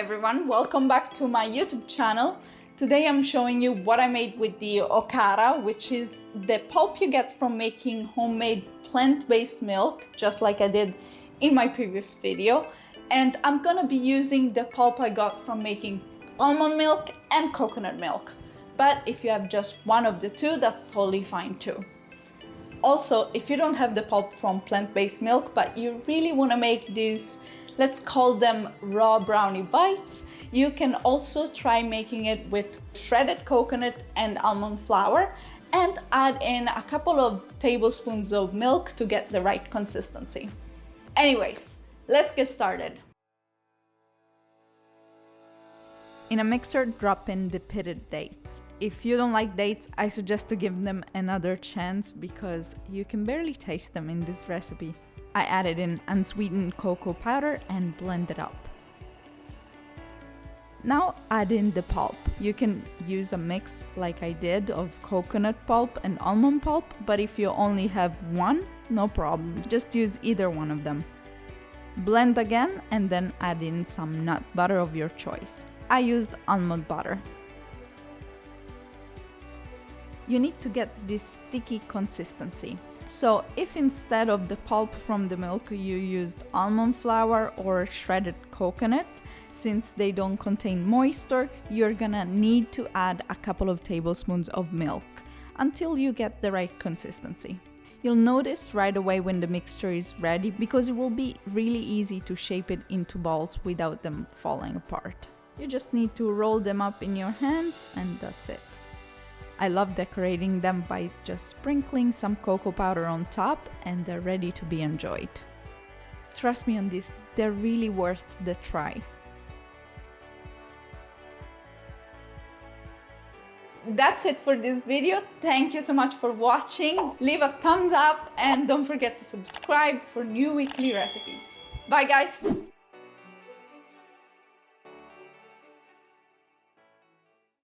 everyone, welcome back to my YouTube channel. Today I'm showing you what I made with the Okara, which is the pulp you get from making homemade plant-based milk, just like I did in my previous video. And I'm gonna be using the pulp I got from making almond milk and coconut milk. But if you have just one of the two, that's totally fine too. Also, if you don't have the pulp from plant-based milk, but you really want to make these, let's call them raw brownie bites, you can also try making it with shredded coconut and almond flour and add in a couple of tablespoons of milk to get the right consistency. Anyways, let's get started. In a mixer, drop in the pitted dates. If you don't like dates, I suggest to give them another chance because you can barely taste them in this recipe. I added in unsweetened cocoa powder and blend it up. Now add in the pulp. You can use a mix like I did of coconut pulp and almond pulp, but if you only have one, no problem. Just use either one of them. Blend again and then add in some nut butter of your choice. I used almond butter. You need to get this sticky consistency. So if instead of the pulp from the milk you used almond flour or shredded coconut, since they don't contain moisture, you're gonna need to add a couple of tablespoons of milk until you get the right consistency. You'll notice right away when the mixture is ready because it will be really easy to shape it into balls without them falling apart. You just need to roll them up in your hands and that's it. I love decorating them by just sprinkling some cocoa powder on top and they're ready to be enjoyed. Trust me on this, they're really worth the try. That's it for this video. Thank you so much for watching. Leave a thumbs up and don't forget to subscribe for new weekly recipes. Bye guys!